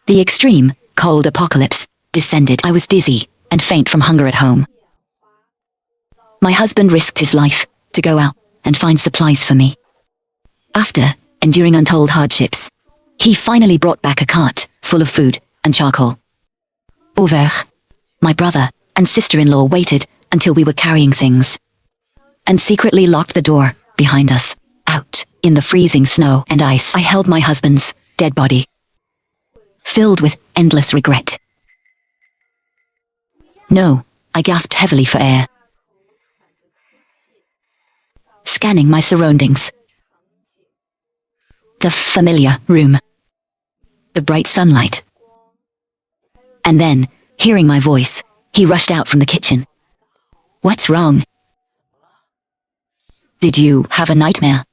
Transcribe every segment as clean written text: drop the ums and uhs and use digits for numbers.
The extreme, cold apocalypse descended. I was dizzy and faint from hunger at home. My husband risked his life to go out and find supplies for me. After enduring untold hardships, he finally brought back a cart full of food and charcoal. Over, my brother and sister-in-law waited until we were carrying things, and secretly locked the door behind us. Out in the freezing snow and ice, I held my husband's dead body, filled with endless regret. No, I gasped heavily for air, scanning my surroundings. The familiar room, the bright sunlight. And then, hearing my voice, he rushed out from the kitchen. What's wrong? Did you have a nightmare?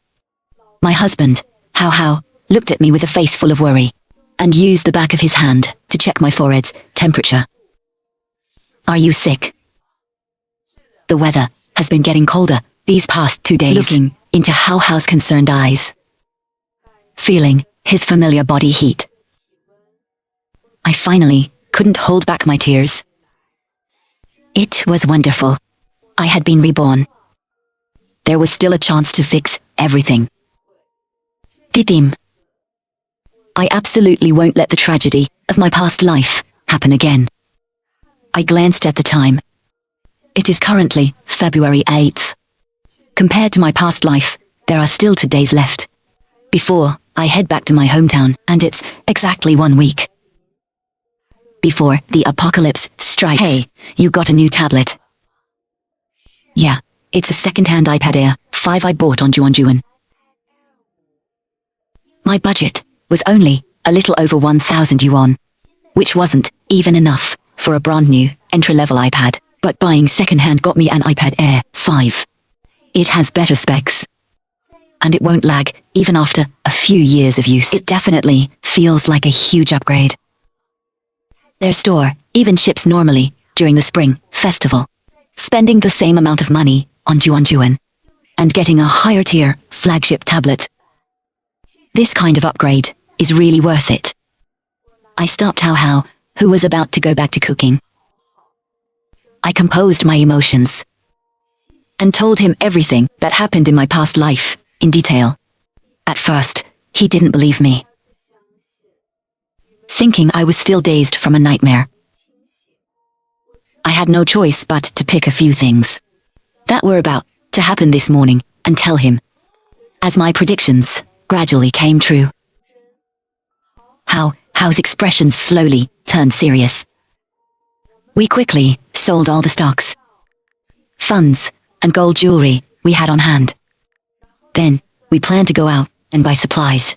My husband, Hao Hao, looked at me with a face full of worry, and used the back of his hand to check my forehead's temperature. Are you sick? The weather has been getting colder these past 2 days. Looking into Hao Hao's concerned eyes, feeling his familiar body heat, I finally couldn't hold back my tears. It was wonderful. I had been reborn. There was still a chance to fix everything. Titim. I absolutely won't let the tragedy of my past life happen again. I glanced at the time. It is currently February 8th. Compared to my past life, there are still 2 days left before I head back to my hometown, and it's exactly 1 week before the apocalypse strikes. Hey, you got a new tablet? Yeah, it's a second-hand iPad Air 5 I bought on Juan. My budget was only a little over 1,000 yuan, which wasn't even enough for a brand new entry-level iPad, but buying second-hand got me an iPad Air 5. It has better specs, and it won't lag even after a few years of use. It definitely feels like a huge upgrade. Their store even ships normally during the Spring Festival, spending the same amount of money on Juan and getting a higher tier flagship tablet. This kind of upgrade is really worth it. I stopped Hao Hao, who was about to go back to cooking. I composed my emotions and told him everything that happened in my past life in detail. At first, he didn't believe me, thinking I was still dazed from a nightmare. I had no choice but to pick a few things that were about to happen this morning and tell him, as my predictions gradually came true. Hao's expression slowly turned serious. We quickly sold all the stocks, funds, and gold jewelry we had on hand. Then, we planned to go out and buy supplies.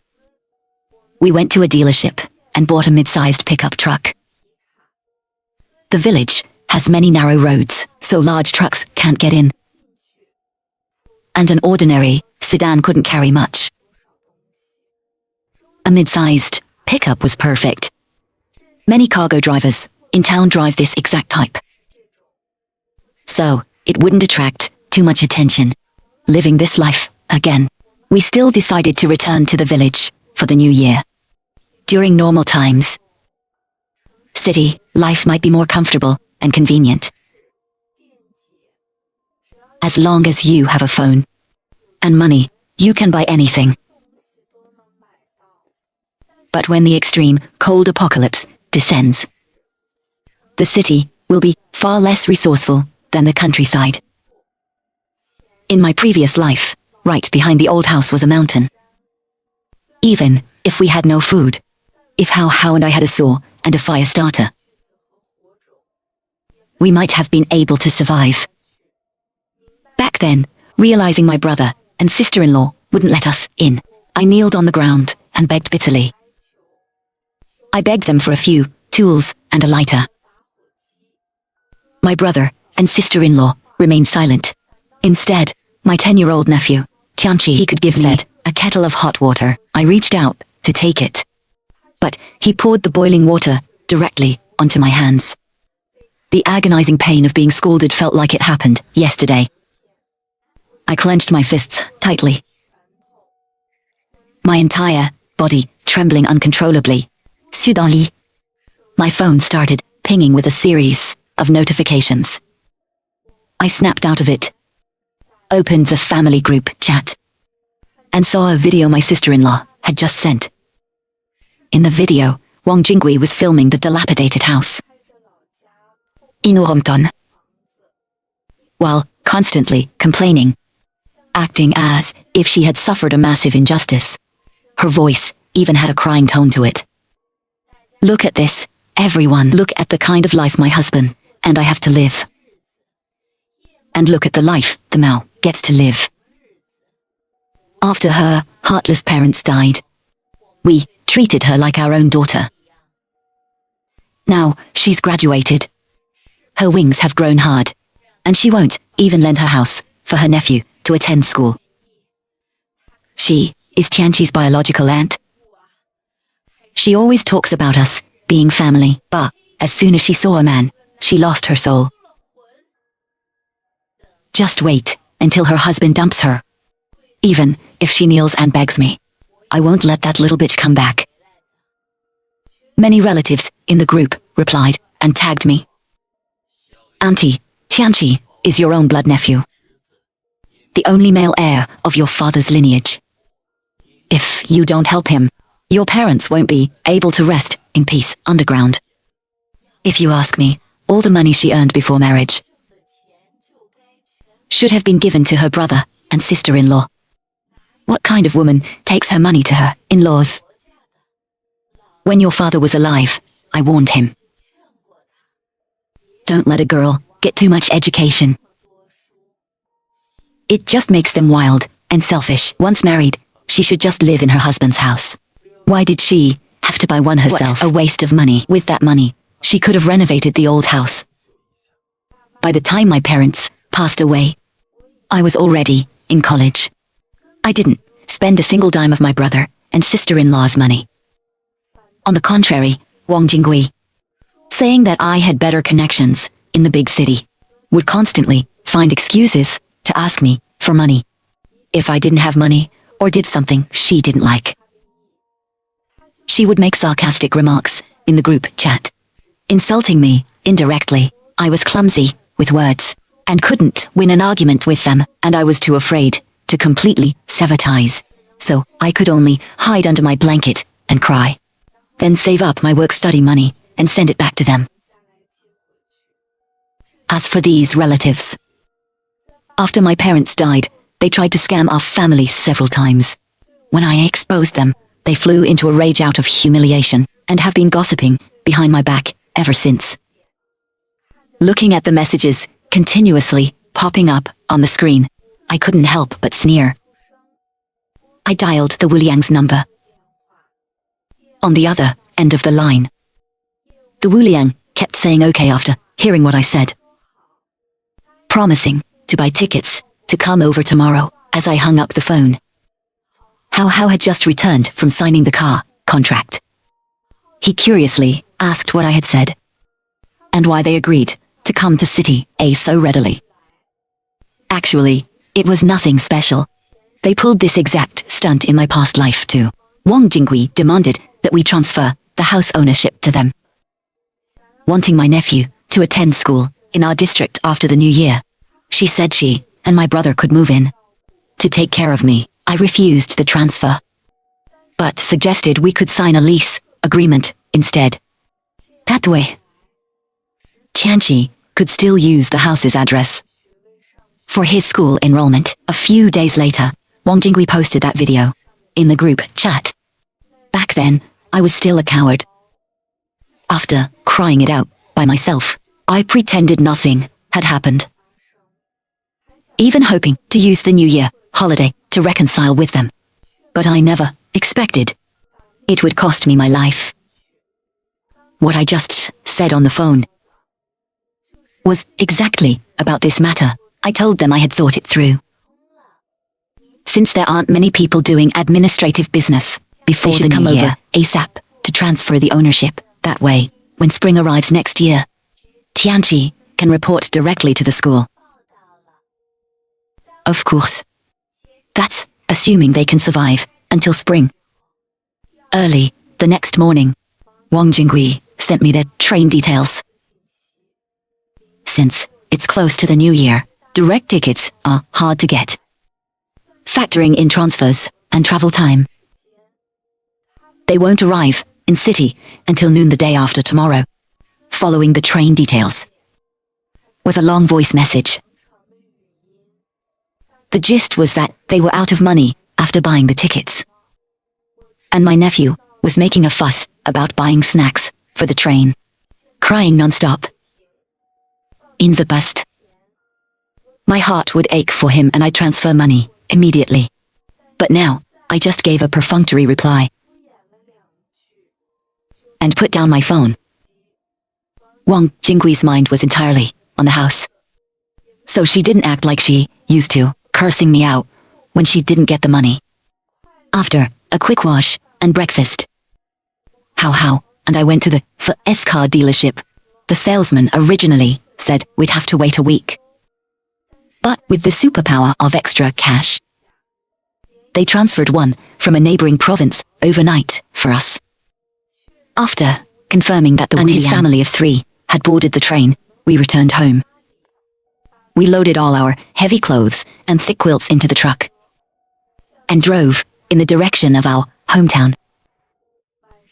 We went to a dealership and bought a mid-sized pickup truck. The village has many narrow roads, so large trucks can't get in, and an ordinary sedan couldn't carry much. A mid-sized pickup was perfect. Many cargo drivers in town drive this exact type, so it wouldn't attract too much attention. Living this life again, we still decided to return to the village for the new year. During normal times, city life might be more comfortable and convenient. As long as you have a phone and money, you can buy anything. But when the extreme cold apocalypse descends, the city will be far less resourceful than the countryside. In my previous life, right behind the old house was a mountain. Even if we had no food, if Hao Hao and I had a saw and a fire starter, we might have been able to survive. Back then, realizing my brother and sister-in-law wouldn't let us in, I kneeled on the ground and begged bitterly. I begged them for a few tools and a lighter. My brother and sister-in-law remained silent. Instead, my 10-year-old nephew, Tianchi, he could give me a kettle of hot water. I reached out to take it, but he poured the boiling water directly onto my hands. The agonizing pain of being scalded felt like it happened yesterday. I clenched my fists tightly, my entire body trembling uncontrollably. Sudanli, My phone started pinging with a series of notifications. I snapped out of it, opened the family group chat, and saw a video my sister-in-law had just sent. In the video, Wang Jingui was filming the dilapidated house in Urumton, while constantly complaining, acting as if she had suffered a massive injustice. Her voice even had a crying tone to it. Look at this, everyone. Look at the kind of life my husband and I have to live. And look at the life the Mao gets to live. After her heartless parents died, we treated her like our own daughter. Now she's graduated. Her wings have grown hard, and she won't even lend her house for her nephew to attend school. She is Tianqi's biological aunt. She always talks about us being family, but as soon as she saw a man, she lost her soul. Just wait until her husband dumps her. Even if she kneels and begs me, I won't let that little bitch come back. Many relatives in the group replied and tagged me. Auntie, Tianqi is your own blood nephew, the only male heir of your father's lineage. If you don't help him, your parents won't be able to rest in peace underground. If you ask me, all the money she earned before marriage should have been given to her brother and sister-in-law. What kind of woman takes her money to her in-laws? When your father was alive, I warned him. Don't let a girl get too much education. It just makes them wild and selfish. Once married, she should just live in her husband's house. Why did she have to buy one herself? What a waste of money. With that money, she could have renovated the old house. By the time my parents passed away, I was already in college. I didn't spend a single dime of my brother and sister-in-law's money. On the contrary, Wang Jingui, saying that I had better connections in the big city, would constantly find excuses to ask me for money if I didn't have money or did something she didn't like. She would make sarcastic remarks in the group chat, insulting me indirectly. I was clumsy with words and couldn't win an argument with them, and I was too afraid to completely sever ties, so I could only hide under my blanket and cry, then save up my work-study money and send it back to them. As for these relatives, after my parents died, they tried to scam our family several times. When I exposed them, they flew into a rage out of humiliation and have been gossiping behind my back ever since. Looking at the messages continuously popping up on the screen, I couldn't help but sneer. I dialed the Wuliang's number. On the other end of the line, the Wuliang kept saying okay after hearing what I said, promising to buy tickets to come over tomorrow. As I hung up the phone, Hao Hao had just returned from signing the car contract. He curiously asked what I had said, and why they agreed to come to City A so readily. Actually, it was nothing special. They pulled this exact stunt in my past life too. Wang Jingui demanded that we transfer the house ownership to them, wanting my nephew to attend school in our district after the new year. She said she and my brother could move in to take care of me. I refused the transfer, but suggested we could sign a lease agreement instead. That way, Tianqi could still use the house's address for his school enrollment. A few days later, Wang Jingui posted that video in the group chat. Back then, I was still a coward. After crying it out by myself, I pretended nothing had happened, even hoping to use the New Year holiday to reconcile with them. But I never expected it would cost me my life. What I just said on the phone was exactly about this matter. I told them I had thought it through. Since there aren't many people doing administrative business before the new year, ASAP to transfer the ownership. That way, when spring arrives next year, Tianqi can report directly to the school. Of course, that's assuming they can survive until spring. Early the next morning, Wang Jingui sent me their train details. Since it's close to the new year, direct tickets are hard to get, factoring in transfers and travel time. They won't arrive in city until noon the day after tomorrow. Following the train details was a long voice message. The gist was that they were out of money after buying the tickets, and my nephew was making a fuss about buying snacks for the train, crying non-stop. In the past, my heart would ache for him and I'd transfer money immediately. But now, I just gave a perfunctory reply and put down my phone. Wang Jinggui's mind was entirely on the house, so she didn't act like she used to, cursing me out when she didn't get the money. After a quick wash and breakfast, Hao Hao and I went to the FS car dealership. The salesman originally said we'd have to wait a week, but with the superpower of extra cash, they transferred one from a neighboring province overnight for us. After confirming that the Wu's family of 3 had boarded the train, we returned home. We loaded all our heavy clothes and thick quilts into the truck and drove in the direction of our hometown.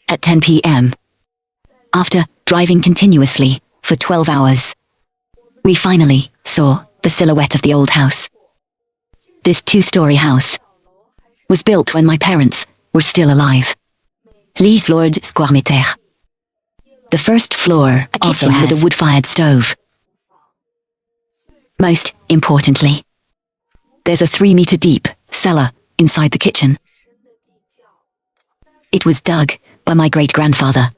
At 10 p.m., after driving continuously for 12 hours, we finally saw the silhouette of the old house. This 2-story house was built when my parents were still alive. Les Lord Squarmeter. The first floor also has a wood-fired stove. Most importantly, there's a 3-meter deep cellar inside the kitchen. It was dug by my great-grandfather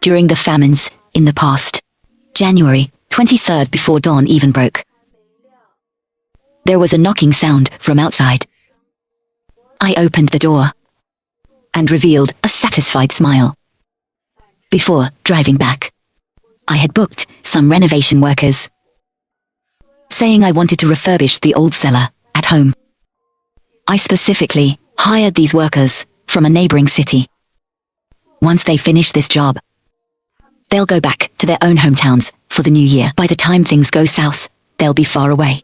during the famines in the past, January 23rd, before dawn even broke. There was a knocking sound from outside. I opened the door and revealed a satisfied smile. Before driving back, I had booked some renovation workers, saying I wanted to refurbish the old cellar at home. I specifically hired these workers from a neighboring city. Once they finish this job, they'll go back to their own hometowns for the new year. By the time things go south, they'll be far away.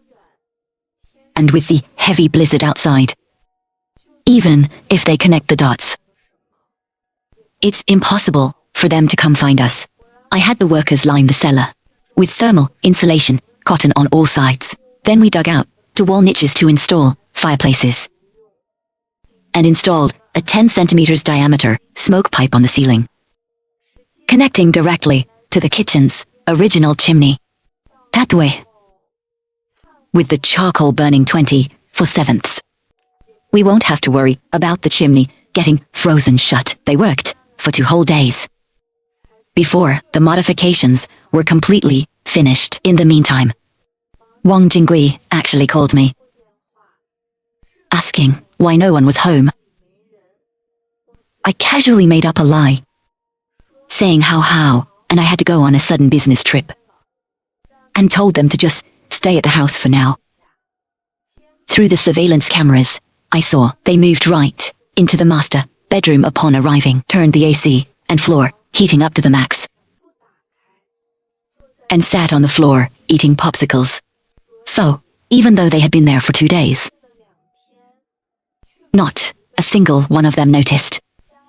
And with the heavy blizzard outside, even if they connect the dots, it's impossible for them to come find us. I had the workers line the cellar with thermal insulation, cotton on all sides. Then we dug out to wall niches to install fireplaces and installed a 10 centimeters diameter smoke pipe on the ceiling, connecting directly to the kitchen's original chimney. That way, with the charcoal burning 24/7, we won't have to worry about the chimney getting frozen shut. They worked for 2 whole days before the modifications were completely finished. In the meantime, Wang Jingui actually called me, asking why no one was home. I casually made up a lie, saying Hao Hao and I had to go on a sudden business trip, and told them to just stay at the house for now. Through the surveillance cameras, I saw they moved right into the master bedroom upon arriving, turned the AC and floor heating up to the max, and sat on the floor eating popsicles. So, even though they had been there for 2 days, not a single one of them noticed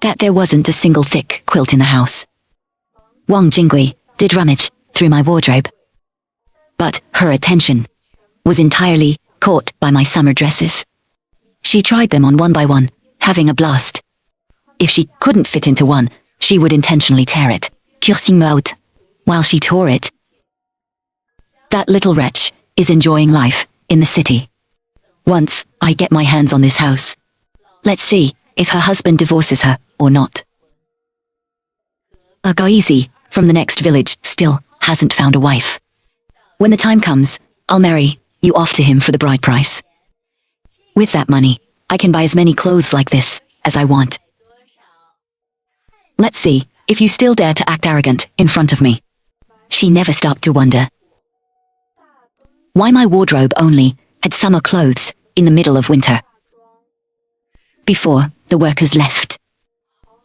that there wasn't a single thick quilt in the house. Wang Jingui did rummage through my wardrobe, but her attention was entirely caught by my summer dresses. She tried them on one by one, having a blast. If she couldn't fit into one, she would intentionally tear it, cursing me out while she tore it. That little wretch is enjoying life in the city. Once I get my hands on this house, let's see if her husband divorces her or not. A Gaizi from the next village still hasn't found a wife. When the time comes, I'll marry you off to him for the bride price. With that money, I can buy as many clothes like this as I want. Let's see if you still dare to act arrogant in front of me. She never stopped to wonder why my wardrobe only had summer clothes in the middle of winter. Before the workers left,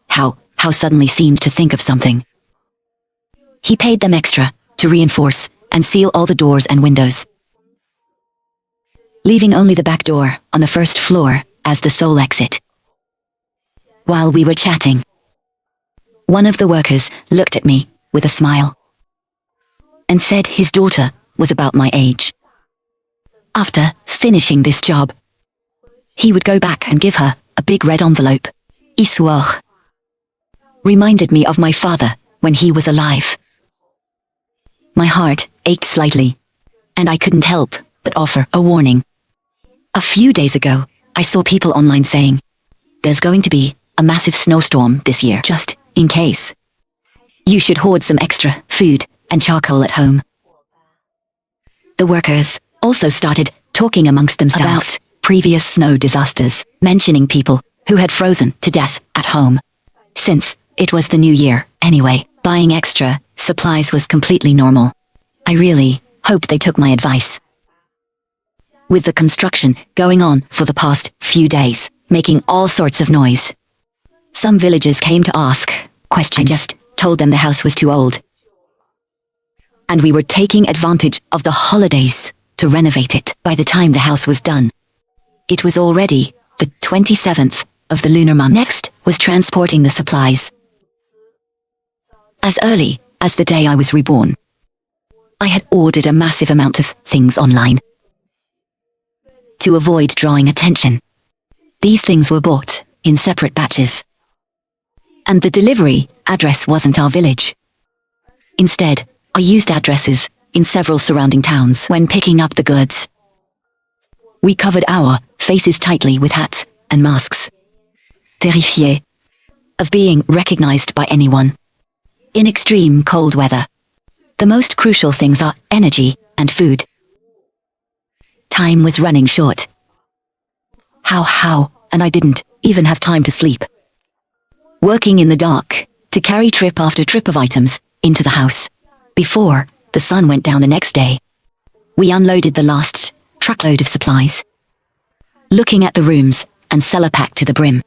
Hao Hao suddenly seemed to think of something. He paid them extra to reinforce and seal all the doors and windows, leaving only the back door on the first floor as the sole exit. While we were chatting, one of the workers looked at me with a smile and said his daughter was about my age. After finishing this job, he would go back and give her a big red envelope. Histoire reminded me of my father when he was alive. My heart ached slightly, and I couldn't help but offer a warning. A few days ago, I saw people online saying, "There's going to be a massive snowstorm this year, just in case. You should hoard some extra food and charcoal at home." The workers also started talking amongst themselves about previous snow disasters, mentioning people who had frozen to death at home. Since it was the new year anyway, buying extra supplies was completely normal. I really hope they took my advice. With the construction going on for the past few days, making all sorts of noise, some villagers came to ask questions. I just told them the house was too old, and we were taking advantage of the holidays to renovate it. By the time the house was done, it was already the 27th of the lunar month. Next was transporting the supplies. As early as the day I was reborn, I had ordered a massive amount of things online. To avoid drawing attention, these things were bought in separate batches, and the delivery address wasn't our village. Instead, I used addresses in several surrounding towns when picking up the goods. We covered our faces tightly with hats and masks, terrified of being recognized by anyone. In extreme cold weather, the most crucial things are energy and food. Time was running short. Hao Hao and I didn't even have time to sleep, working in the dark to carry trip after trip of items into the house. Before the sun went down the next day, we unloaded the last truckload of supplies, looking at the rooms and cellar packed to the brim.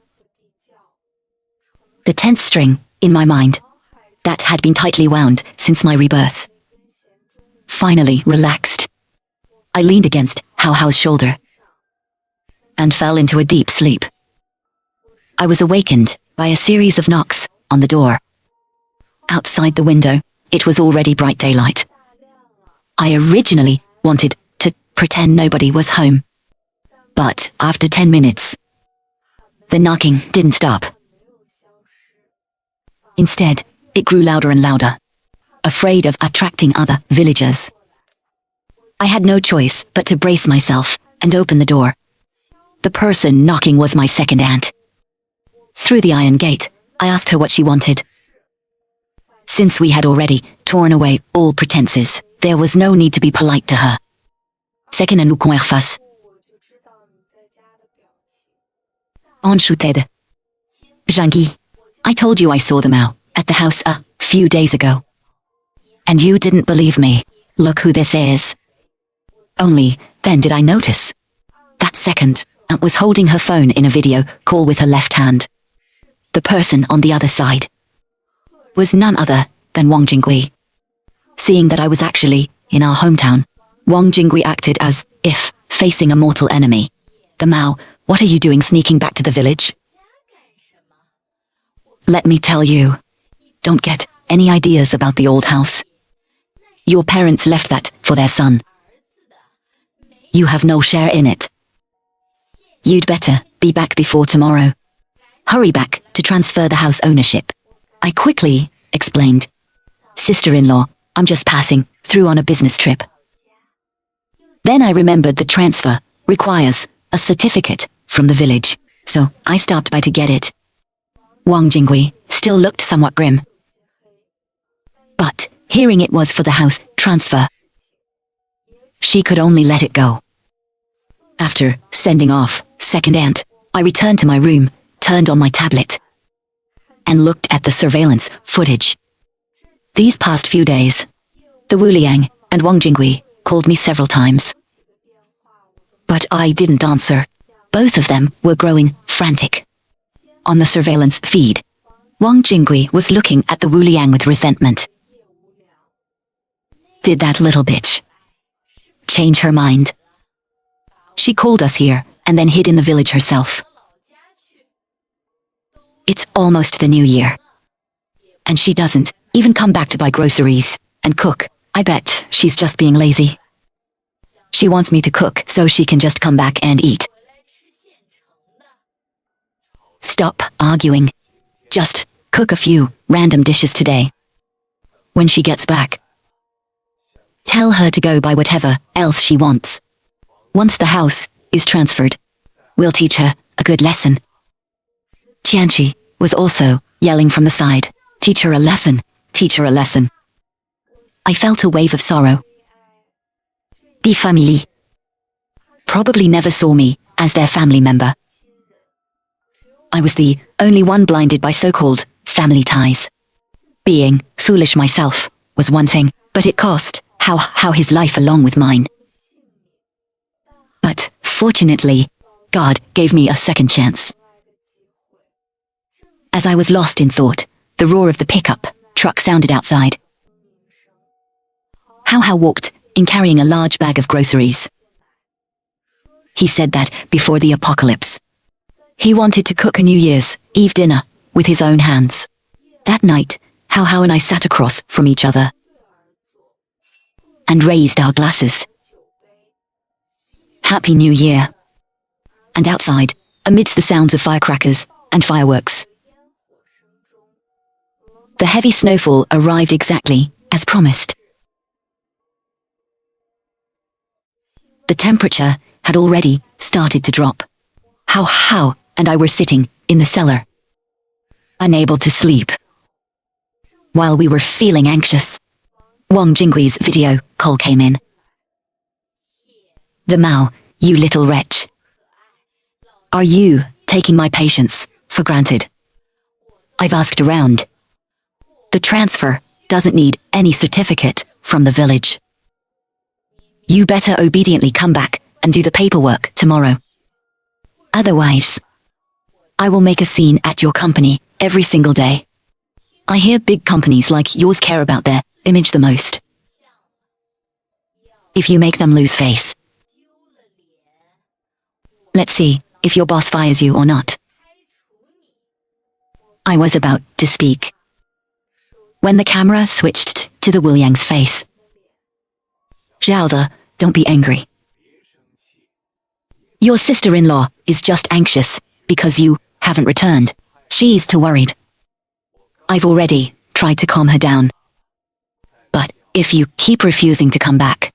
The tense string in my mind, that had been tightly wound since my rebirth, finally relaxed. I leaned against Hao Hao's shoulder and fell into a deep sleep. I was awakened by a series of knocks on the door. Outside the window, it was already bright daylight. I originally wanted to pretend nobody was home, but after 10 minutes, the knocking didn't stop. Instead, it grew louder and louder, afraid of attracting other villagers. I had no choice but to brace myself and open the door. The person knocking was my second aunt. Through the iron gate, I asked her what she wanted. Since we had already torn away all pretenses, there was no need to be polite to her. Second à nous qu'on face. Enchanted. Jean-Guy, I told you I saw them out at the house a few days ago, and you didn't believe me. Look who this is. Only then did I notice. That second, Aunt was holding her phone in a video call with her left hand. The person on the other side was none other than Wang Jingui. Seeing that I was actually in our hometown, Wang Jingui acted as if facing a mortal enemy. The Mao, what are you doing sneaking back to the village? Let me tell you, don't get any ideas about the old house. Your parents left that for their son. You have no share in it. You'd better be back before tomorrow. Hurry back to transfer the house ownership. I quickly explained. Sister-in-law, I'm just passing through on a business trip. Then I remembered the transfer requires a certificate from the village, so I stopped by to get it. Wang Jingui still looked somewhat grim, but hearing it was for the house transfer, she could only let it go. After sending off second aunt, I returned to my room, turned on my tablet, and looked at the surveillance footage. These past few days, the Wu Liang and Wang Jingui called me several times, but I didn't answer. Both of them were growing frantic. On the surveillance feed, Wang Jingui was looking at the Wu Liang with resentment. Did that little bitch change her mind? She called us here and then hid in the village herself. It's almost the new year. And she doesn't even come back to buy groceries and cook. I bet she's just being lazy. She wants me to cook so she can just come back and eat. Stop arguing. Just cook a few random dishes today. When she gets back, tell her to go buy whatever else she wants. Once the house is transferred, we'll teach her a good lesson. Tianqi was also yelling from the side. Teach her a lesson. Teach her a lesson. I felt a wave of sorrow. The family probably never saw me as their family member. I was the only one blinded by so-called family ties. Being foolish myself was one thing, but it cost Hao Hao his life along with mine. But fortunately, God gave me a second chance. As I was lost in thought, the roar of the pickup truck sounded outside. Hao Hao walked in carrying a large bag of groceries. He said that before the apocalypse, he wanted to cook a New Year's Eve dinner with his own hands. That night, Hao Hao and I sat across from each other and raised our glasses. Happy New Year. And outside, amidst the sounds of firecrackers and fireworks, the heavy snowfall arrived exactly as promised. The temperature had already started to drop. Hao Hao and I were sitting in the cellar, unable to sleep. While we were feeling anxious, Wang Jinggui's video call came in. The Mao, you little wretch. Are you taking my patience for granted? I've asked around. The transfer doesn't need any certificate from the village. You better obediently come back and do the paperwork tomorrow. Otherwise, I will make a scene at your company every single day. I hear big companies like yours care about their image the most. If you make them lose face, let's see if your boss fires you or not. I was about to speak when the camera switched to the Wu Liang's face. Zhaoda, don't be angry. Your sister-in-law is just anxious because you haven't returned. She's too worried. I've already tried to calm her down. But if you keep refusing to come back,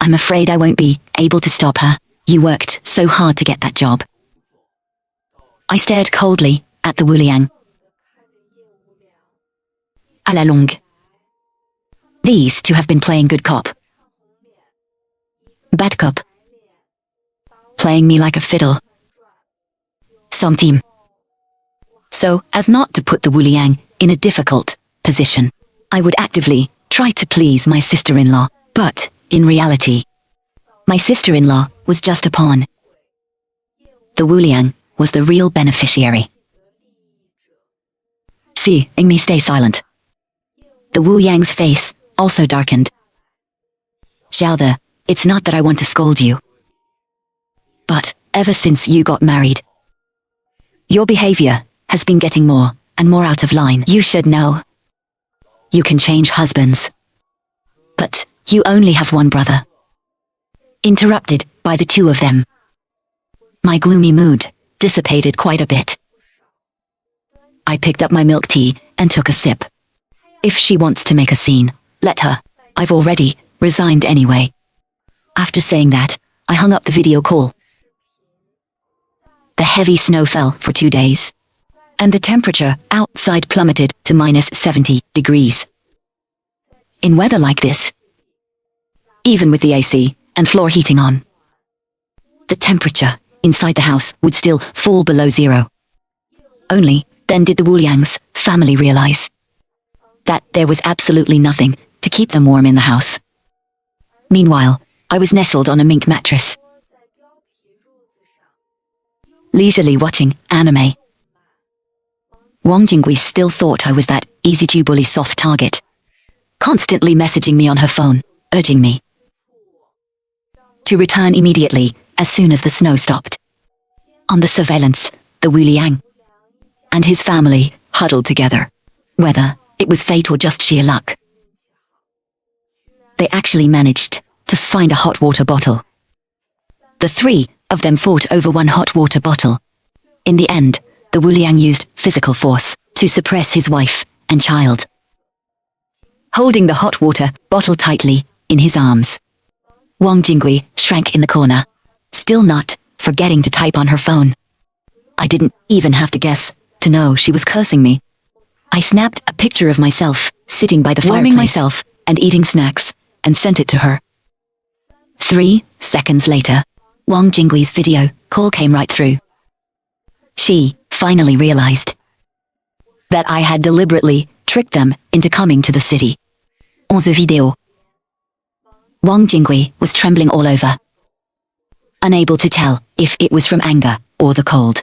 I'm afraid I won't be able to stop her. You worked so hard to get that job. I stared coldly at the Wu Liang. À la longue, these two have been playing good cop, bad cop, playing me like a fiddle. Something. So as not to put the Wu Liang in a difficult position, I would actively try to please my sister-in-law, but in reality, my sister-in-law was just a pawn. The Wu Liang was the real beneficiary. See, me stay silent. The Wu Liang's face also darkened. Zhaoda, it's not that I want to scold you, but ever since you got married, your behavior has been getting more and more out of line. You should know. You can change husbands, but you only have one brother. Interrupted by the two of them, my gloomy mood dissipated quite a bit. I picked up my milk tea and took a sip. If she wants to make a scene, let her. I've already resigned anyway. After saying that, I hung up the video call. The heavy snow fell for 2 days, and the temperature outside plummeted to minus 70 degrees. In weather like this, even with the AC and floor heating on, the temperature inside the house would still fall below zero. Only then did the Wu Liang's family realize that there was absolutely nothing to keep them warm in the house. Meanwhile, I was nestled on a mink mattress, leisurely watching anime. Wang Jingui still thought I was that easy-to-bully soft target, constantly messaging me on her phone, urging me to return immediately as soon as the snow stopped. On the surveillance, the Wu Liang and his family huddled together. Whether it was fate or just sheer luck, they actually managed to find a hot water bottle. The three of them fought over one hot water bottle. In the end, the Wu Liang used physical force to suppress his wife and child, holding the hot water bottle tightly in his arms. Wang Jingui shrank in the corner, still not forgetting to type on her phone. I didn't even have to guess to know she was cursing me. I snapped a picture of myself sitting by the fireplace, warming myself and eating snacks, and sent it to her. 3 seconds later, Wang Jingui's video call came right through. She finally realized that I had deliberately tricked them into coming to the city. 11 vidéo. Wang Jingui was trembling all over, unable to tell if it was from anger or the cold.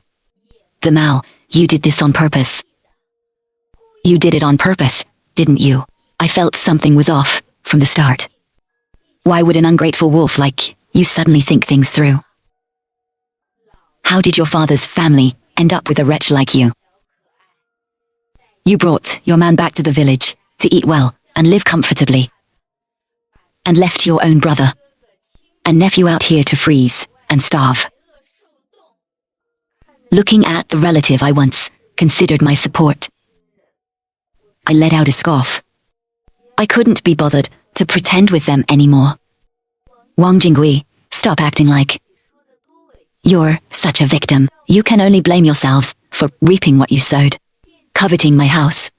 The Mao, you did this on purpose. You did it on purpose, didn't you? I felt something was off from the start. Why would an ungrateful wolf like you suddenly think things through? How did your father's family end up with a wretch like you? You brought your man back to the village to eat well and live comfortably, and left your own brother and nephew out here to freeze and starve. Looking at the relative I once considered my support, I let out a scoff. I couldn't be bothered to pretend with them anymore. Wang Jingui, stop acting like you're such a victim. You can only blame yourselves for reaping what you sowed, coveting my house.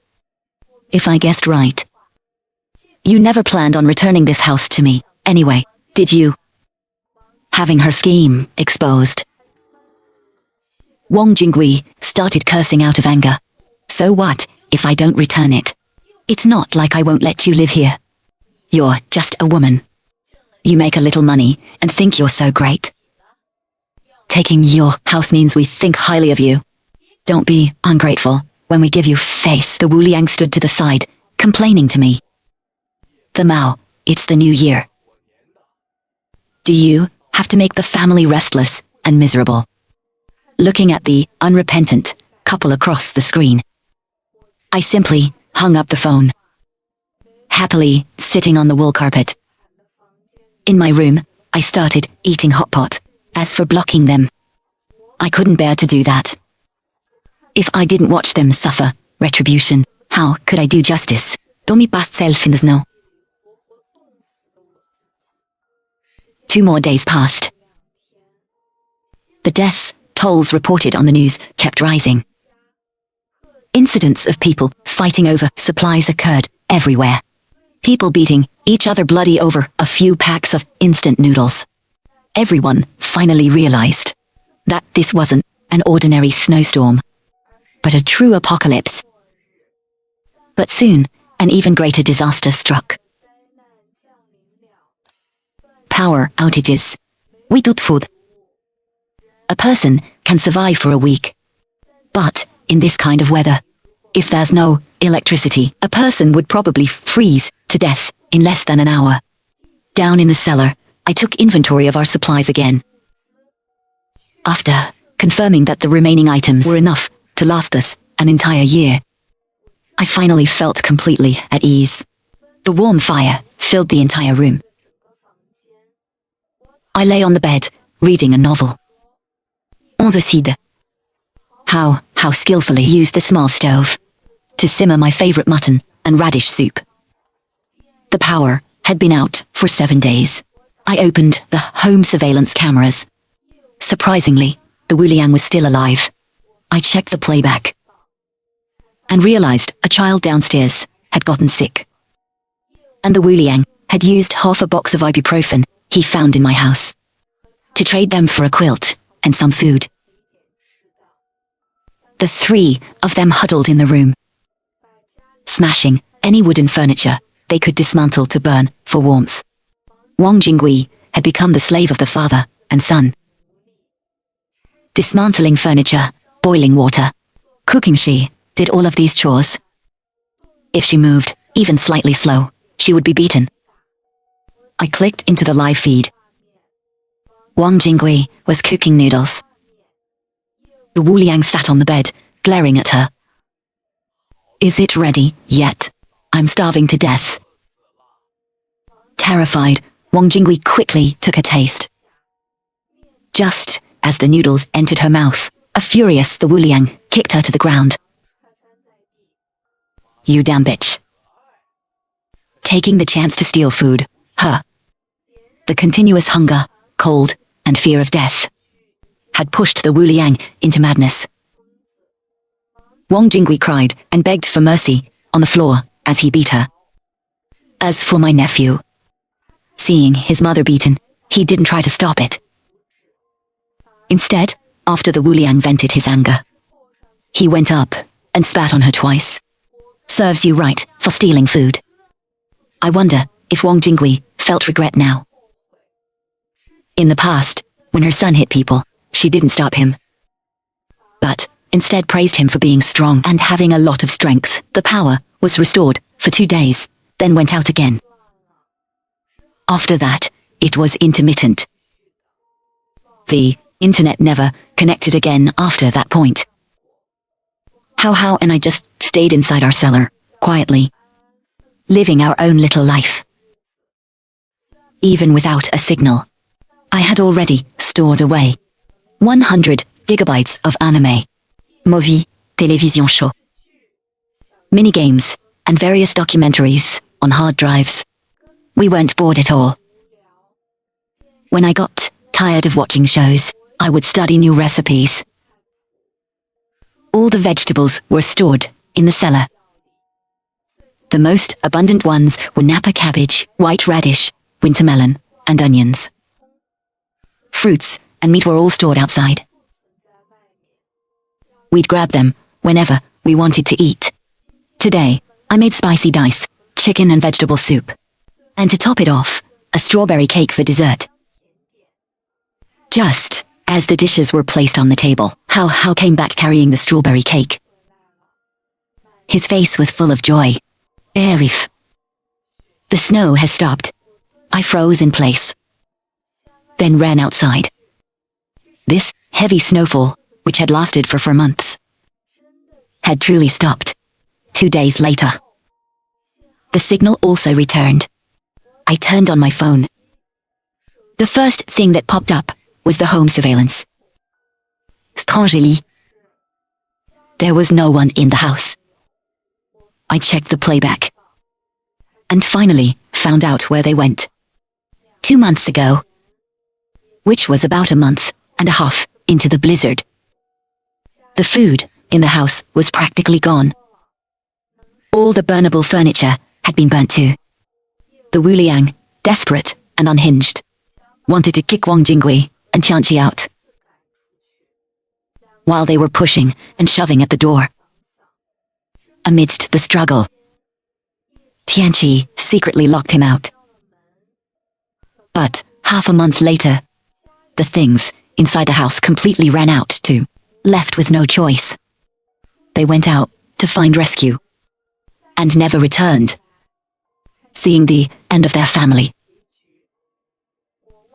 If I guessed right, you never planned on returning this house to me anyway, did you? Having her scheme exposed, Wang Jingui started cursing out of anger. So what if I don't return it? It's not like I won't let you live here. You're just a woman. You make a little money and think you're so great. Taking your house means we think highly of you. Don't be ungrateful when we give you face. The Wu Liang stood to the side, complaining to me. The Mao, it's the new year. Do you have to make the family restless and miserable? Looking at the unrepentant couple across the screen, I simply hung up the phone, happily sitting on the wool carpet. In my room, I started eating hot pot. As for blocking them, I couldn't bear to do that. If I didn't watch them suffer retribution, how could I do justice? Don't past self in the snow. 2 more days passed. The death tolls reported on the news kept rising. Incidents of people fighting over supplies occurred everywhere. People beating each other bloody over a few packs of instant noodles. Everyone finally realized that this wasn't an ordinary snowstorm, but a true apocalypse. But soon, an even greater disaster struck. Power outages. Without food, a person can survive for a week. But in this kind of weather, if there's no electricity, a person would probably freeze to death in less than an hour. Down in the cellar, I took inventory of our supplies again. After confirming that the remaining items were enough to last us an entire year, I finally felt completely at ease. The warm fire filled the entire room. I lay on the bed, reading a novel. 11 cide. How skillfully used the small stove to simmer my favorite mutton and radish soup. The power had been out for 7 days. I opened the home surveillance cameras. Surprisingly, the Wu Liang was still alive. I checked the playback and realized a child downstairs had gotten sick, and the Wu Liang had used half a box of ibuprofen he found in my house to trade them for a quilt and some food. The 3 of them huddled in the room, smashing any wooden furniture they could dismantle to burn for warmth. Wang Jingui had become the slave of the father and son, dismantling furniture, boiling water, cooking. She did all of these chores. If she moved, even slightly slow, she would be beaten. I clicked into the live feed. Wang Jingui was cooking noodles. The Wu Liang sat on the bed, glaring at her. Is it ready yet? I'm starving to death. Terrified, Wang Jingui quickly took a taste. Just as the noodles entered her mouth, a furious the Wu Liang kicked her to the ground. You damn bitch. Taking the chance to steal food, her. The continuous hunger, cold, and fear of death had pushed the Wu Liang into madness. Wang Jingui cried and begged for mercy on the floor as he beat her. As for my nephew, seeing his mother beaten, he didn't try to stop it. Instead, after the Wu Liang vented his anger, he went up and spat on her twice. Serves you right for stealing food. I wonder if Wang Jingui felt regret now. In the past, when her son hit people, she didn't stop him, but instead praised him for being strong and having a lot of strength. The power was restored for 2 days, then went out again. After that, it was intermittent. The internet never connected again after that point. Hao Hao and I just stayed inside our cellar, quietly, living our own little life. Even without a signal, I had already stored away 100 gigabytes of anime, movie, television show, minigames, and various documentaries on hard drives. We weren't bored at all. When I got tired of watching shows, I would study new recipes. All the vegetables were stored in the cellar. The most abundant ones were Napa cabbage, white radish, winter melon, and onions. Fruits and meat were all stored outside. We'd grab them whenever we wanted to eat. Today, I made spicy rice, chicken and vegetable soup. And to top it off, a strawberry cake for dessert. Just as the dishes were placed on the table, Hao Hao came back carrying the strawberry cake. His face was full of joy. Arif. The snow has stopped. I froze in place, then ran outside. This heavy snowfall, which had lasted for 4 months, had truly stopped. 2 days later, the signal also returned. I turned on my phone. The first thing that popped up was the home surveillance. Strangely, there was no one in the house. I checked the playback, and finally found out where they went. 2 months ago, which was about a month and a half into the blizzard. The food in the house was practically gone. All the burnable furniture had been burnt too. The Wu Liang, desperate and unhinged, wanted to kick Wang Jingui and Tianqi out. While they were pushing and shoving at the door, amidst the struggle, Tianqi secretly locked him out. But half a month later, the things inside the house completely ran out too, left with no choice. They went out to find rescue, and never returned, seeing the end of their family.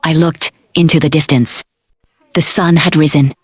I looked into the distance. The sun had risen,